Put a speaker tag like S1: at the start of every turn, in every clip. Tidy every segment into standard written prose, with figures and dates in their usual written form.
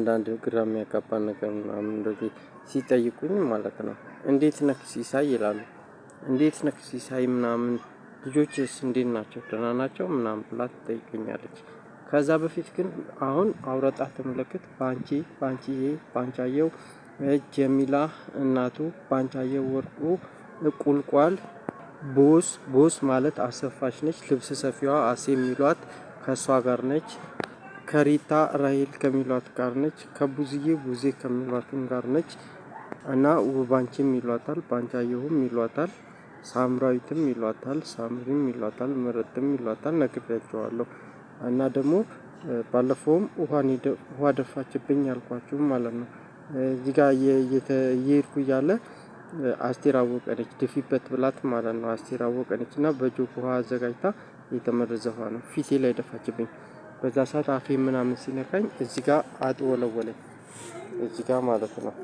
S1: አንዳንድ ግራ የሚያጋባ ነገር ምናምን እንደዚህ ሲጠይቁኝ ማለት ነው። እንዴት ነህ ሲሳይ ይላሉ። እንዴት ነህ ሲሳይ ምናምን ልጆችስ እንዴት ናቸው ደህና ናቸው ምናምን ብላ ትጠይቀኛለች። ከዛ በፊት ግን አሁን አውራጣት ምልክት ባንቺዬ ባንቻየው ጀሚላ እናቱ ባንቻየው ወርቁ ቁልቋል ቦስ ማለት አሰፋች ነች። ልብስ ሰፊዋ አሴ የሚሏት ከእሷ ጋር ነች። ከሪታ ራሄል ከሚሏት ጋር ነች። ከቡዝዬ ቡዜ ከሚሏትም ጋር ነች። እና ውባንቺም ይሏታል ባንቻየሁም ይሏታል። ሳምራዊትም ይሏታል ሳምሪም ይሏታል ምረጥም ይሏታል ነግሬያቸዋለሁ። እና ደግሞ ባለፈውም ውሃ ደፋችብኝ ያልኳችሁ ማለት ነው። እዚህ ጋር እየሄድኩ እያለ አስቴር አወቀ ነች ድፊበት ብላት ማለት ነው። አስቴር አወቀ ነች እና በጆክ ውሃ አዘጋጅታ የተመረዘ ውሃ ነው ፊቴ ላይ ደፋችብኝ። በዛ ሰዓት አፌ ምናምን ሲነካኝ እዚህ ጋር አጥወለወለኝ እዚህ ጋር ማለት ነው።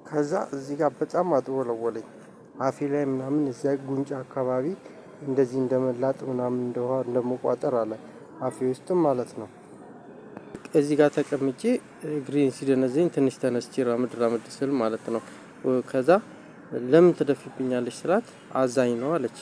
S1: ከዛ እዚህ ጋር በጣም አጥወለወለኝ አፌ ላይ ምናምን እዚያ ጉንጫ አካባቢ እንደዚህ እንደመላጥ ምናምን እንደውሃ እንደመቋጠር አለ አፌ ውስጥም ማለት ነው። እዚህ ጋር ተቀምጬ ግሪን ሲደነዘኝ ትንሽ ተነስቼ ራምድ ስል ማለት ነው። ከዛ ለምን ትደፊብኛለች ስላት አዛኝ ነው አለች።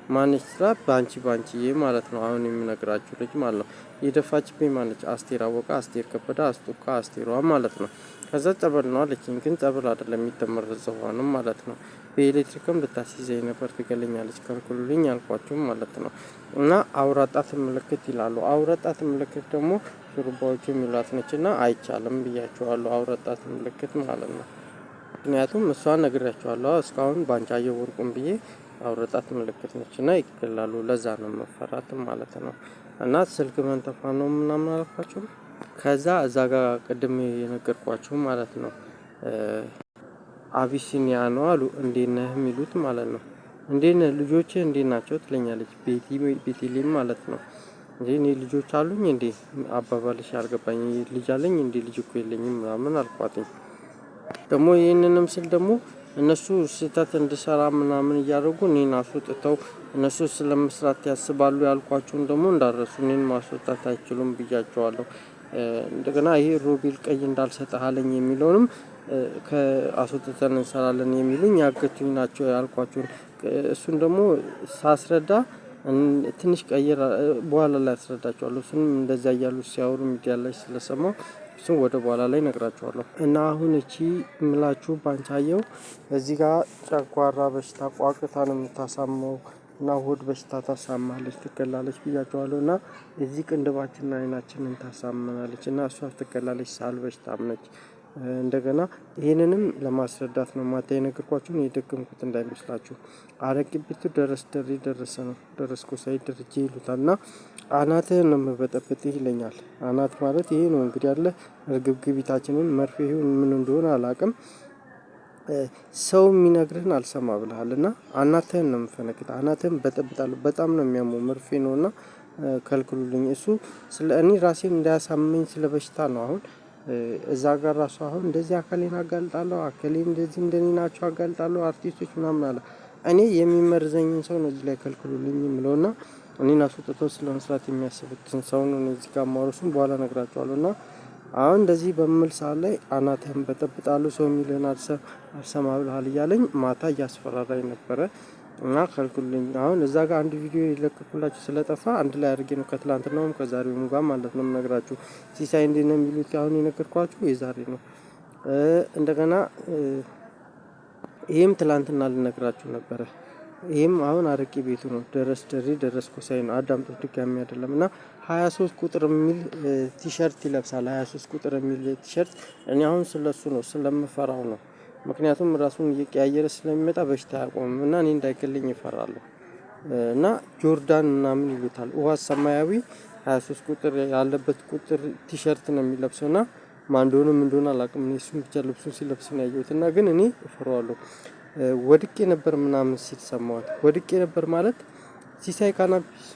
S1: ማነች ስላት ባንቺዬ ማለት ነው። አሁን የምነግራችሁ ልጅ ማለት ነው። የደፋችብኝ ማነች? አስቴር አወቀ አስቴር ከበደ አስጡካ አስቴሯ ማለት ነው። ከዛ ጸበል ነው አለችኝ። ግን ጸበል አይደለም የሚተመረዘው ውሃ ማለት ነው። በኤሌክትሪክም ልታስይዘኝ ነበር ትገለኛለች ከልክሉልኝ አልኳችሁም ማለት ነው። እና አውራጣት ምልክት ይላሉ። አውራጣት ምልክት ደግሞ ሹሩባዎቹ የሚሏት ነችና አይቻልም ብያቸዋለሁ። አውራጣት ምልክት ማለት ነው። ምክንያቱም እሷን ነግሬያቸዋለሁ እስካሁን ባንቻየው ወርቁን ብዬ አውራጣት ምልክት ነችና ይገላሉ። ለዛ ነው መፈራት ማለት ነው። እና ስልክ መንጠፋ ነው ምናምን አልኳችሁ። ከዛ እዛ ጋር ቅድም የነገርኳችሁ ማለት ነው። አቢሲኒያ ነው አሉ እንዴት ነህ የሚሉት ማለት ነው። እንዴት ነህ ልጆችህ እንዴት ናቸው ትለኛለች ቤቴሌም ማለት ነው። እኔ ልጆች አሉኝ እንዴ አባባልሽ አልገባኝ ልጅ አለኝ እንዴ ልጅ እኮ የለኝም ምናምን አልኳትኝ። ደግሞ ይህንንም ስል ደግሞ እነሱ ስህተት እንድሰራ ምናምን እያደረጉ እኔን አስወጥተው እነሱ ስለመስራት ያስባሉ ያልኳችሁን ደግሞ እንዳረሱ እኔን ማስወጣት አይችሉም ብያቸዋለሁ። እንደገና ይሄ ሮቤል ቀይ እንዳልሰጥህ አለኝ የሚለውንም ከአስወጥተን እንሰራለን የሚሉኝ ያገቱኝ ናቸው ያልኳችሁን እሱን ደግሞ ሳስረዳ ትንሽ ቀይር በኋላ ላይ አስረዳቸዋለሁ። እሱንም እንደዛ እያሉ ሲያወሩ ሚዲያ ላይ ስለሰማሁ እሱን ወደ በኋላ ላይ እነግራቸዋለሁ። እና አሁን እቺ ምላችሁ ባንቻየው እዚህ ጋር ጨጓራ በሽታ ቋቅታ ነው የምታሳመው እና ሆድ በሽታ ታሳማለች ትገላለች ብያቸዋለሁ። እና እዚህ ቅንድባችንና አይናችንን ታሳምናለች እና እሷ ትገላለች ሳል በሽታም ነች። እንደገና ይሄንንም ለማስረዳት ነው ማታ የነገርኳችሁን የደገምኩት እንዳይመስላችሁ። አረቂ ቤቱ ደረሰ ነው ደረስኩ ሳይድ ደረጀ ይሉታል እና አናትህን ነው የምበጠብጥህ ይለኛል። አናት ማለት ይሄ ነው እንግዲህ ያለ እርግብግቢታችንን መርፌ ይሁን ምን እንደሆነ አላውቅም። ሰው የሚነግርህን አልሰማ ብለሃልና አናትህን ነው የምፈነክት አናትህን በጠብጣለሁ በጣም ነው የሚያመው መርፌ ነውና ከልክሉልኝ። እሱ ስለ እኔ ራሴን እንዳያሳመኝ ስለ በሽታ ነው። አሁን እዛ ጋር ራሱ አሁን እንደዚህ አካሌን አጋልጣለሁ አካሌን እንደዚህ እንደኔ ናቸው አጋልጣለሁ አርቲስቶች ምናምን አለ። እኔ የሚመርዘኝን ሰው ነው እዚህ ላይ ከልክሉልኝ የምለውና እኔን አስወጥተው ስለመስራት የሚያስቡትን ሰው ነው እዚህ ጋር ማውረሱን በኋላ እነግራቸዋለሁ። እና አሁን እንደዚህ በምል ሰዓት ላይ አናትህን በጠብጣለሁ ሰው የሚልህን አልሰማ ብለሃል እያለኝ ማታ እያስፈራራኝ ነበረ። እና ከልክሉልኝ አሁን እዛ ጋር አንድ ቪዲዮ የለቀኩላችሁ ስለጠፋ አንድ ላይ አድርጌ ነው ከትላንትናውም ከዛሬውም ጋር ማለት ነው የምነግራችሁ። ሲሳይ እንዴት ነው የሚሉት አሁን የነገርኳችሁ የዛሬ ነው። እንደገና ይሄም ትላንትና ልነግራችሁ ነበረ። ይሄም አሁን አረቄ ቤቱ ነው ደረስኩ ሳይ ነው አዳምጡት ድጋሚ አይደለም። እና 23 ቁጥር የሚል ቲሸርት ይለብሳል 23 ቁጥር የሚል ቲሸርት እኔ አሁን ስለሱ ነው ስለምፈራው ነው። ምክንያቱም ራሱን እየቀያየረ ስለሚመጣ በሽታ አያቆምም እና እኔ እንዳይገለኝ ይፈራሉ። እና ጆርዳን ምናምን ይሉታል ውሃ ሰማያዊ 23 ቁጥር ያለበት ቁጥር ቲሸርት ነው የሚለብሰው እና ማን እንደሆነ አላውቅም። እኔ እሱን ብቻ ልብሱን ሲለብስ ነው ያየሁት እና ግን እኔ እፈራዋለሁ። ወድቄ ነበር ምናምን ሲል ሰማሁት። ወድቄ ነበር ማለት ሲሳይ ካናቢስ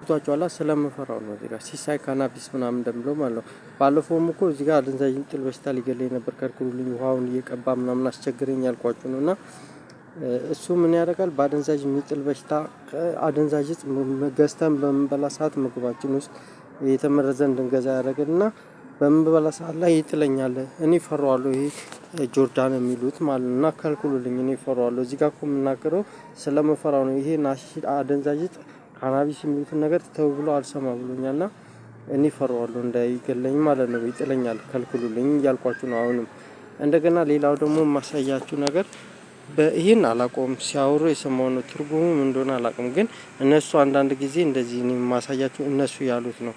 S1: ቷቸዋላ ስለምፈራው ነው። እዚህ ጋር ሲሳይ ካናቢስ ምናምን እንደምለው ማለት ነው። ባለፈውም እኮ እዚህ ጋር አደንዛዥ ጥል በሽታ ሊገለኝ ነበር ከልክሉልኝ ውሃውን እየቀባ ምናምን አስቸግረኝ ያልኳችሁ ነው። እና እሱ ምን ያደርጋል በአደንዛዥ የሚጥል በሽታ አደንዛዥ ገዝተን በምንበላ ሰዓት ምግባችን ውስጥ የተመረዘ እንድንገዛ ያደረገና በምበላ ሰዓት ላይ ይጥለኛል። እኔ ፈራዋለሁ። ይሄ ጆርዳን የሚሉት ማለት ነው። እና ከልክሉልኝ፣ እኔ ፈራዋለሁ። እዚህ ጋር እኮ የምናገረው ስለምፈራው ነው። ይሄ ናሽድ አደንዛዥ ዕፅ ካናቢስ የሚሉትን ነገር ተው ብሎ አልሰማ ብሎኛል። እና እኔ ፈራዋለሁ እንዳይገለኝ ማለት ነው። ይጥለኛል፣ ከልክሉልኝ እያልኳችሁ ነው። አሁንም እንደገና ሌላው ደግሞ የማሳያችሁ ነገር ይህን አላውቀውም፣ ሲያወሩ የሰማው ነው። ትርጉሙ ምን እንደሆነ አላውቅም። ግን እነሱ አንዳንድ ጊዜ እንደዚህ እኔ የማሳያችሁ እነሱ ያሉት ነው።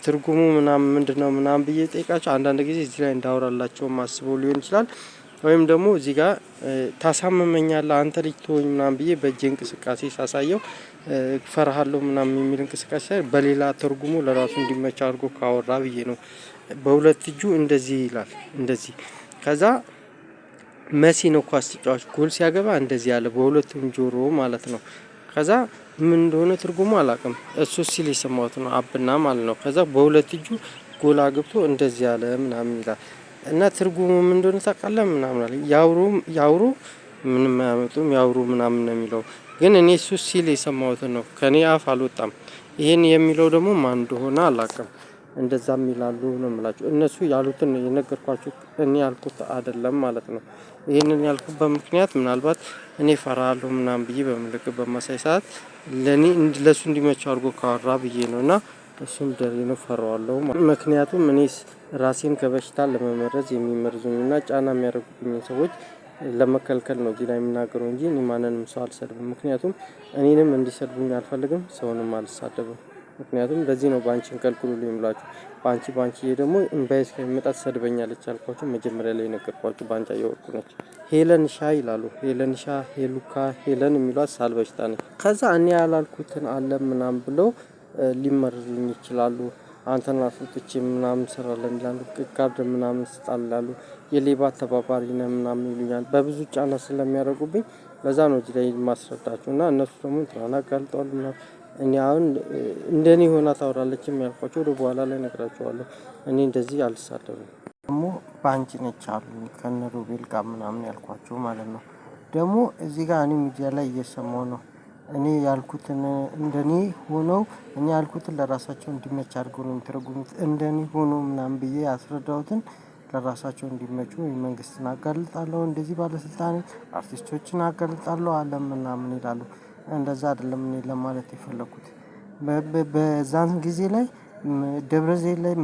S1: ትርጉሙ ምናምን ምንድነው ምናምን ብዬ ጠይቃቸው አንዳንድ ጊዜ እዚህ ላይ እንዳወራላቸውም አስበው ሊሆን ይችላል። ወይም ደግሞ እዚህ ጋር ታሳምመኛለህ አንተ ልጅ ትሆኝ ምናምን ብዬ በእጄ እንቅስቃሴ ሳሳየው ፈርሃለሁ ምናምን የሚል እንቅስቃሴ በሌላ ትርጉሙ ለራሱ እንዲመች አድርጎ ካወራ ብዬ ነው። በሁለት እጁ እንደዚህ ይላል፣ እንደዚህ። ከዛ መሲ ነው ኳስ ተጫዋች ጎል ሲያገባ እንደዚህ ያለ በሁለቱም ጆሮ ማለት ነው። ከዛ ምን እንደሆነ ትርጉሙ አላውቅም። እሱ ሲል የሰማሁት ነው፣ አብና ማለት ነው። ከዛ በሁለት እጁ ጎል አግብቶ እንደዚህ ያለ ምናምን ይላል። እና ትርጉሙ ምን እንደሆነ ታውቃለህ ምናምን አለ። ያውሩ ምንም አያመጡም፣ ያውሩ ምናምን ነው የሚለው። ግን እኔ እሱ ሲል የሰማሁት ነው፣ ከኔ አፍ አልወጣም። ይሄን የሚለው ደግሞ ማን እንደሆነ አላውቅም። እንደዛም ይላሉ ነው የምላችሁ። እነሱ ያሉትን የነገርኳችሁ፣ እኔ ያልኩት አይደለም ማለት ነው። ይህንን ያልኩበት ምክንያት ምናልባት እኔ ፈራለሁ ምናምን ብዬ በምልክት በማሳይ ሰዓት ለሱ እንዲመቸው አድርጎ ካወራ ብዬ ነው። እና እሱም ደሬ ነው፣ ፈራዋለሁ። ምክንያቱም እኔ ራሴን ከበሽታ ለመመረዝ የሚመርዙኝና ጫና የሚያደርጉብኝ ሰዎች ለመከልከል ነው እዚህ ላይ የምናገረው እንጂ እኔ ማንንም ሰው አልሰድብም። ምክንያቱም እኔንም እንዲሰድቡኝ አልፈልግም፣ ሰውንም አልሳደብም። ምክንያቱም ለዚህ ነው ባንቺን ከልክሉልኝ ብላችሁ። ባንቺ ደግሞ እምባዬ እስከሚመጣ ትሰድበኛለች አልኳችሁ። መጀመሪያ ላይ ነገርኳችሁ። ባንቻ እየወርቁ ነች። ሄለን ሻ ይላሉ። ሄለን ሻ፣ ሄሉካ፣ ሄለን የሚሏት ሳል በሽታ ነች። ከዛ እኔ ያላልኩትን አለ ምናምን ብለው ሊመርዙኝ ይችላሉ። አንተን አስወጥቼ ምናምን ስራለን ይላሉ። ካርድ ምናምን ስጣላሉ። የሌባ ተባባሪ ነህ ምናምን ይሉኛል። በብዙ ጫና ስለሚያደርጉብኝ ለዛ ነው እዚህ ላይ ማስረዳችሁ። እና እነሱ ደግሞ እንትናን አጋልጠዋል ምናምን። እኔ አሁን እንደኔ ሆና ታወራለችም ያልኳቸው ወደ በኋላ ላይ ነግራቸዋለሁ። እኔ እንደዚህ አልሳደብም። ደግሞ ባንቺ ነች አሉ ከነ ሮቤል ጋር ምናምን ያልኳቸው ማለት ነው። ደግሞ እዚህ ጋር እኔ ሚዲያ ላይ እየሰማሁ ነው። እኔ ያልኩትን እንደኔ ሆነው እኔ ያልኩትን ለራሳቸው እንዲመች አድርገው ነው የሚተረጉሙት። እንደኔ ሆኖ ምናምን ብዬ ያስረዳሁትን ለራሳቸው እንዲመቹ መንግስትን አጋልጣለሁ፣ እንደዚህ ባለስልጣን አርቲስቶችን አጋልጣለሁ አለም ምናምን ይላሉ። እንደዛ አይደለም እኔ ለማለት የፈለኩት። በዛን ጊዜ ላይ ደብረ ዘይት ላይ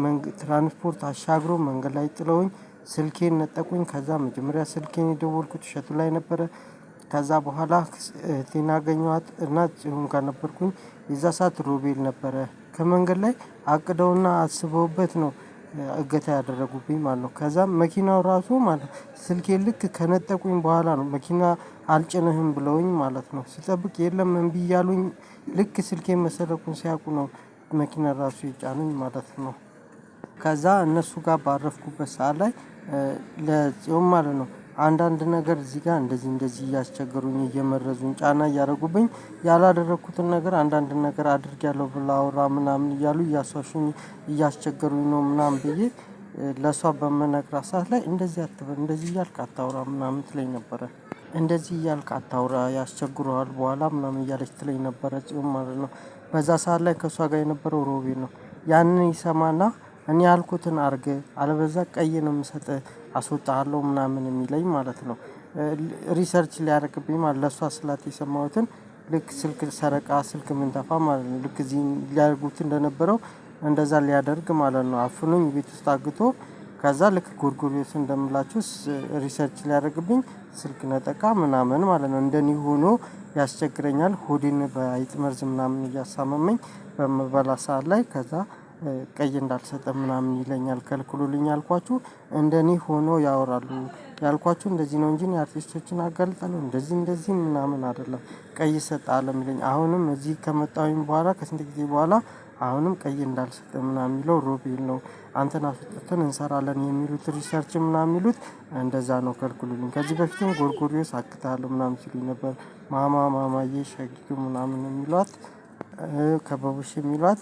S1: ትራንስፖርት አሻግሮ መንገድ ላይ ጥለውኝ ስልኬን ነጠቁኝ። ከዛ መጀመሪያ ስልኬን የደወልኩት እሸቱ ላይ ነበረ። ከዛ በኋላ እህቴን አገኘኋት እና ጽዮን ጋር ነበርኩኝ። የዛ ሰዓት ሮቤል ነበረ። ከመንገድ ላይ አቅደውና አስበውበት ነው እገታ ያደረጉብኝ ማለት ነው። ከዛም መኪናው ራሱ ማለት ስልኬን ልክ ከነጠቁኝ በኋላ ነው መኪና አልጭንህም ብለውኝ ማለት ነው። ስጠብቅ የለም እምቢ እያሉኝ ልክ ስልኬን መሰረቁን ሲያውቁ ነው መኪና ራሱ የጫኑኝ ማለት ነው። ከዛ እነሱ ጋር ባረፍኩበት ሰዓት ላይ ለጽዮን ማለት ነው አንዳንድ ነገር እዚህ ጋር እንደዚህ እያስቸገሩኝ እየመረዙኝ ጫና እያደረጉብኝ ያላደረኩትን ነገር አንዳንድ ነገር አድርጌያለሁ ብላ አውራ ምናምን እያሉ እያሷሹኝ እያስቸገሩኝ ነው ምናምን ብዬ ለሷ በምነግራት ሰዓት ላይ እንደዚህ አትበል፣ እንደዚህ እያልክ አታውራ ምናምን ትለኝ ነበረ። እንደዚህ እያልክ አታውራ ያስቸግረዋል በኋላ ምናምን እያለች ትለኝ ነበረ ጽዮን ማለት ነው። በዛ ሰዓት ላይ ከእሷ ጋር የነበረው ሮቤል ነው። ያንን ይሰማና እኔ ያልኩትን አርግ አለበዛ ቀይ ነው የምሰጥህ አስወጣሃለሁ ምናምን የሚለኝ ማለት ነው። ሪሰርች ሊያደርግብኝ ማለት ለእሷ ስላት የሰማሁትን ልክ ስልክ ሰረቃ ስልክ ምንተፋ ማለት ነው። ልክ እዚህ ሊያደርጉት እንደነበረው እንደዛ ሊያደርግ ማለት ነው። አፍኑኝ ቤት ውስጥ አግቶ ከዛ ልክ ጎርጎሪዮስ እንደምላችሁ ሪሰርች ሊያደርግብኝ ስልክ ነጠቃ ምናምን ማለት ነው። እንደኔ ሆኖ ያስቸግረኛል። ሆዴን በአይጥ መርዝ ምናምን እያሳመመኝ በምበላ ሰዓት ላይ ከዛ ቀይ እንዳልሰጠ ምናምን ይለኛል። ከልክሉልኝ ያልኳችሁ እንደኔ ሆኖ ያወራሉ ያልኳችሁ እንደዚህ ነው እንጂ አርቲስቶችን አጋልጣለሁ እንደዚህ ምናምን አይደለም። ቀይ ሰጠ አለም ይለኝ። አሁንም እዚህ ከመጣሁኝ በኋላ ከስንት ጊዜ በኋላ አሁንም ቀይ እንዳልሰጠ ምናምን የሚለው ሮቤል ነው። አንተን አስወጥተን እንሰራለን የሚሉት ሪሰርች ምናምን የሚሉት እንደዛ ነው። ከልክሉልኝ። ከዚህ በፊትም ጎርጎሪዮስ አግታለሁ ምናምን ሲሉኝ ነበር። ማማዬ ሸጊቱ ምናምን የሚሏት ከበቡሽ የሚሏት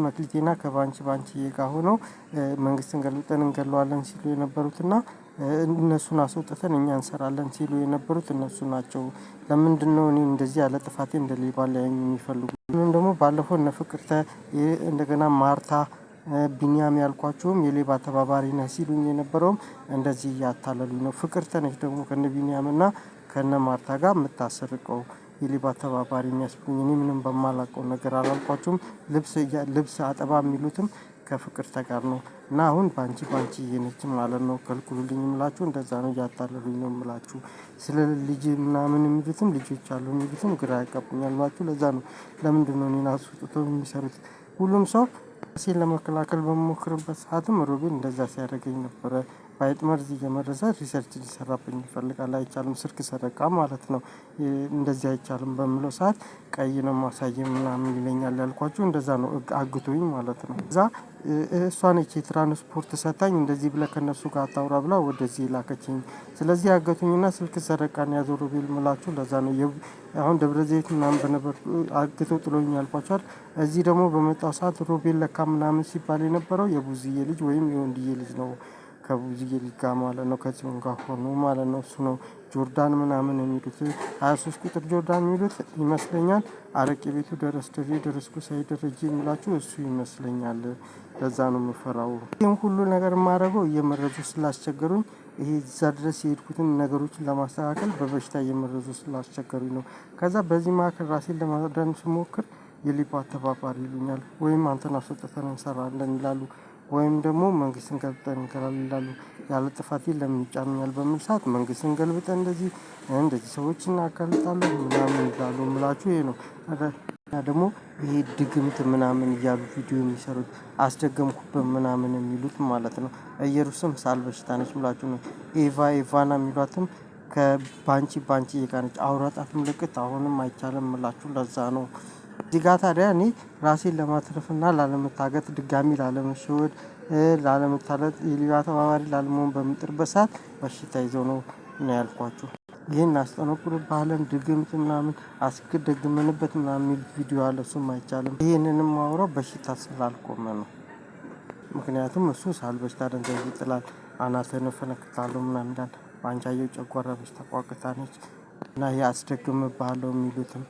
S1: መክሊቴና ከባንቺዬ ጋር ሆነው መንግስትን ገልብጠን እንገለዋለን ሲሉ የነበሩትና እነሱን አስወጥተን እኛ እንሰራለን ሲሉ የነበሩት እነሱ ናቸው። ለምንድነው እኔ እንደዚህ ያለ ጥፋቴ እንደሌባ ሊያዩኝ የሚፈልጉ? ምን ደግሞ ባለፈው እነ ፍቅርተ እንደገና ማርታ ቢኒያም ያልኳቸውም የሌባ ተባባሪ ነህ ሲሉኝ የነበረውም እንደዚህ እያታለሉኝ ነው። ፍቅርተ ነች ደግሞ ከነ ቢኒያም እና ከነ ማርታ ጋር የምታሰርቀው የሌባ ተባባሪ የሚያስብሉኝ። እኔ ምንም በማላውቀው ነገር አላልኳቸውም። ልብስ አጠባ የሚሉትም ከፍቅርተ ጋር ነው እና አሁን ባንቺ እየነች ማለት ነው። ከልክሉልኝ የምላችሁ እንደዛ ነው፣ እያታለሉኝ ነው የምላችሁ። ስለ ልጅ ምናምን የሚሉትም ልጆች አሉ የሚሉትም ግራ ያጋቡኛል ናችሁ። ለዛ ነው ለምንድነው እኔን አስወጥተው የሚሰሩት? ሁሉም ሰው ራሴን ለመከላከል በምሞክርበት ሰዓትም ሮቤል እንደዛ ሲያደርገኝ ነበረ። በአይጥ መርዝ እየመረዘ ሪሰርች ሊሰራብኝ ይፈልጋል። አይቻልም፣ ስልክ ሰረቃ ማለት ነው። እንደዚህ አይቻልም በምለው ሰዓት ቀይ ነው ማሳየ ምናምን ይለኛል። ያልኳችሁ እንደዛ ነው፣ አግቶኝ ማለት ነው። እዛ እሷ ነች የትራንስፖርት ሰታኝ እንደዚህ ብለህ ከነሱ ጋር አታውራ ብላ ወደዚህ ላከችኝ። ስለዚህ አገቱኝና ስልክ ሰረቃን ያዘው ሮቤል ምላችሁ ለዛ ነው። አሁን ደብረ ዘይት ምናምን በነበር አግተው ጥሎኝ ያልኳቸዋል። እዚህ ደግሞ በመጣው ሰዓት ሮቤል ለካ ምናምን ሲባል የነበረው የቡዝዬ ልጅ ወይም የወንድዬ ልጅ ነው። ከቡዝዬ ልጅ ጋር ማለት ነው። ከጽዮን ጋር ሆኖ ማለት ነው። እሱ ነው ጆርዳን ምናምን የሚሉት 23 ቁጥር ጆርዳን የሚሉት ይመስለኛል። አረቄ ቤቱ ደረስኩ ሳይደረጅ የሚላችሁ እሱ ይመስለኛል። ለዛ ነው የምፈራው። ይህን ሁሉ ነገር የማደርገው እየመረዙ ስላስቸገሩኝ፣ ይሄ እዛ ድረስ የሄድኩትን ነገሮችን ለማስተካከል በበሽታ እየመረዙ ስላስቸገሩኝ ነው። ከዛ በዚህ መካከል ራሴን ለማዳን ስሞክር የሌባ ተባባሪ ይሉኛል፣ ወይም አንተን አስወጥተን እንሰራለን ይላሉ፣ ወይም ደግሞ መንግስትን ገልብጠን እንገላለን ይላሉ። ያለ ጥፋቴ ለምን ይጫኑኛል በሚል ሰዓት መንግስትን ገልብጠን እንደዚህ ሰዎችን እናጋልጣለን ምናምን ይላሉ። የምላችሁ ይሄ ነው። ደግሞ ይሄ ድግምት ምናምን እያሉ ቪዲዮ የሚሰሩት አስደገምኩበት ምናምን የሚሉት ማለት ነው። ኢየሩስም ሳል በሽታ ነች ምላችሁ ነው። ኤቫና የሚሏትም ከባንቺ የጋነች አውራጣት ምልክት አሁንም አይቻልም ምላችሁ ለዛ ነው። እዚህ ጋር ታዲያ እኔ ራሴን ለማትረፍና ላለመታገት ድጋሚ ላለመሸወድ ላለመታለጥ የሌባ ተባባሪ ላለመሆን በምጥርበት ሰዓት በሽታ ይዘው ነው ያልኳችሁ። ይህን አስጠነቁርብሃለን ድግምት ምናምን አስደግመንበት ምናምን የሚል ቪዲዮ አለ። እሱም አይቻልም። ይህንንም ማውራው በሽታ ስላልቆመ ነው። ምክንያቱም እሱ ሳል በሽታ ደንዘዝ ይጥላል፣ አናትህን እፈነክታለሁ ምናምን ይላል። ባንቻየው ጨጓራ በሽታ ቋቅታ ነች እና ይሄ አስደግምብሃለሁ የሚሉትም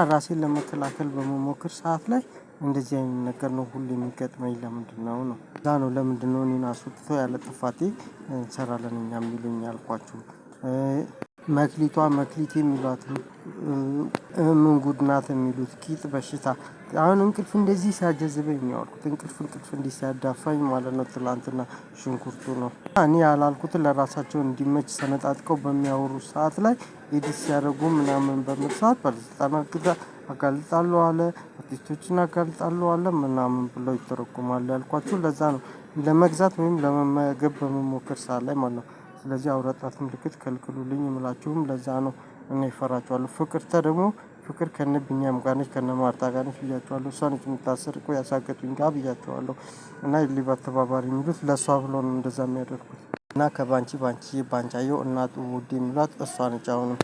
S1: ራሴን ለመከላከል በመሞክር ሰዓት ላይ እንደዚህ አይነት ነገር ነው ሁሉ የሚገጥመኝ። ለምንድነው ነው እዛ ነው ለምንድነው እኔን አስወጥተው ያለ ጥፋቴ እንሰራለን እኛ የሚሉኝ ያልኳችሁ። መክሊቴ የሚሏትም ምን ጉድ ናት የሚሉት ቂጥ በሽታ። አሁን እንቅልፍ እንደዚህ ሲያጀዝበኝ ያልኩት እንቅልፍ እንዲህ ሲያዳፋኝ ማለት ነው። ትላንትና ሽንኩርቱ ነው እኔ ያላልኩትን ለራሳቸው እንዲመች ሰነጣጥቀው በሚያወሩ ሰዓት ላይ ኤዲት ሲያደርጉ ምናምን በምል ሰዓት ባለስልጣናት አጋልጣለሁ አለ፣ አርቲስቶችን አጋልጣለሁ አለ ምናምን ብለው ይተረጉማሉ ያልኳችሁ ለዛ ነው። ለመግዛት ወይም ለመመገብ በመሞከር ሰዓት ላይ ማለት ነው። ስለዚህ አውራጣት ምልክት ከልክሉልኝ የምላችሁም ለዛ ነው። እኔ እፈራቸዋለሁ። ፍቅርተ ደግሞ ፍቅር ከነ ቢኒያም ጋር ነች ከነ ማርታ ጋር ነች ብያቸዋለሁ። እሷ ነች የምታሰርቀው ያሳገጡኝ ጋር ብያቸዋለሁ። እና የሌባ ተባባሪ የሚሉት ለእሷ ብሎ ነው እንደዛ የሚያደርጉት። እና ከባንቻየው እናቱ ውድ የሚሏት እሷ ነች አሁንም